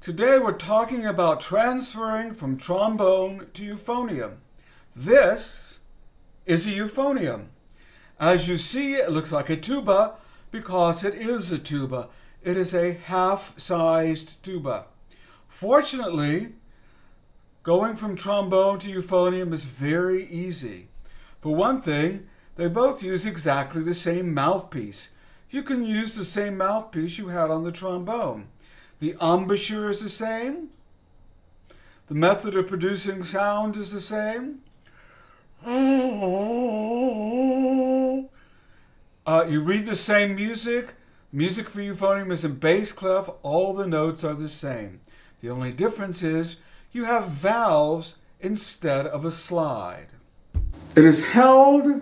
Today we're talking about transferring from trombone to euphonium. This is a euphonium. As you see, it looks like a tuba because it is a tuba. It is a half-sized tuba. Fortunately, going from trombone to euphonium is very easy. For one thing, they both use exactly the same mouthpiece. You can use the same mouthpiece you had on the trombone. The embouchure is the same. The method of producing sound is the same. You read the same music. Music for euphonium is in bass clef. All the notes are the same. The only difference is you have valves instead of a slide. It is held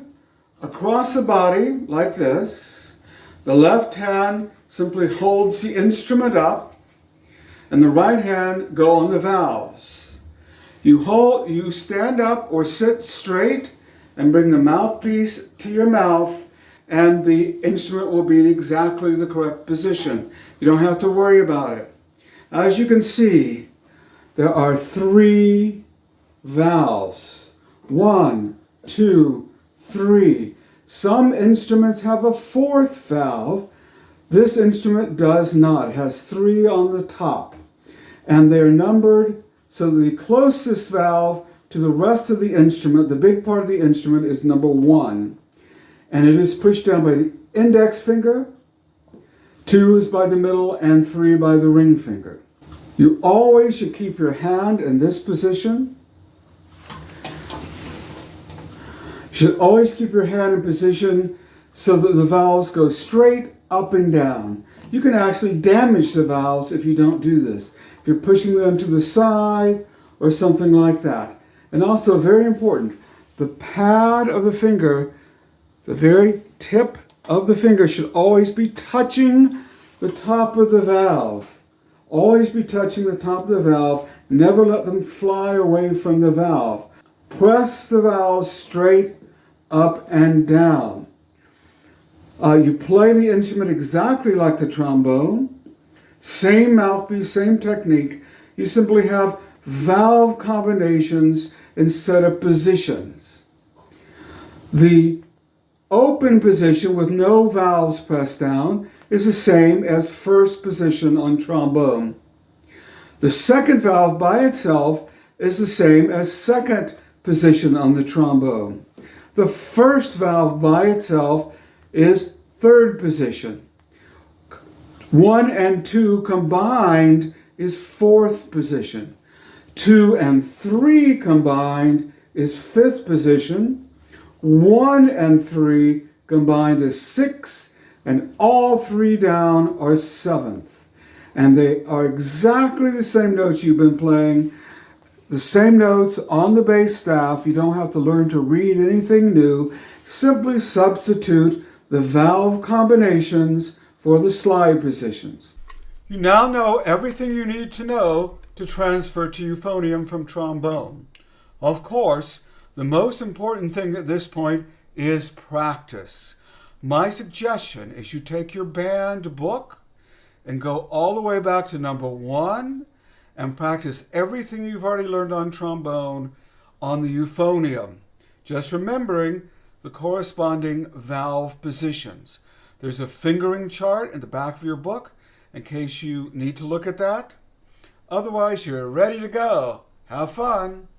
across the body like this. The left hand simply holds the instrument up, and the right hand go on the valves. You stand up or sit straight and bring the mouthpiece to your mouth, and the instrument will be in exactly the correct position. You don't have to worry about it. As you can see, there are 3 valves. 1, 2, 3. Some instruments have a 4th valve. This instrument does not. It has 3 on the top. And they're numbered so the closest valve to the rest of the instrument, the big part of the instrument, is number 1. And it is pushed down by the index finger, 2 is by the middle, and 3 by the ring finger. You always should keep your hand in this position. You should always keep your hand in position so that the valves go straight up and down. You can actually damage the valves if you don't do this. If you're pushing them to the side or something like that. And also, very important, the pad of the finger, the very tip of the finger should always be touching the top of the valve. Always be touching the top of the valve. Never let them fly away from the valve. Press the valve straight up and down. You play the instrument exactly like the trombone. Same mouthpiece, same technique. You simply have valve combinations instead of positions. The open position with no valves pressed down is the same as first position on trombone. The second valve by itself is the same as second position on the trombone. The first valve by itself is third position. 1 and 2 combined is 4th position. 2 and 3 combined is 5th position. 1 and 3 combined is 6th, and all 3 down are 7th. And they are exactly the same notes you've been playing, the same notes on the bass staff. You don't have to learn to read anything new. Simply substitute the valve combinations for the slide positions. You now know everything you need to know to transfer to euphonium from trombone. Of course, the most important thing at this point is practice. My suggestion is you take your band book and go all the way back to number 1 and practice everything you've already learned on trombone on the euphonium, just remembering the corresponding valve positions. There's a fingering chart in the back of your book in case you need to look at that. Otherwise, you're ready to go. Have fun.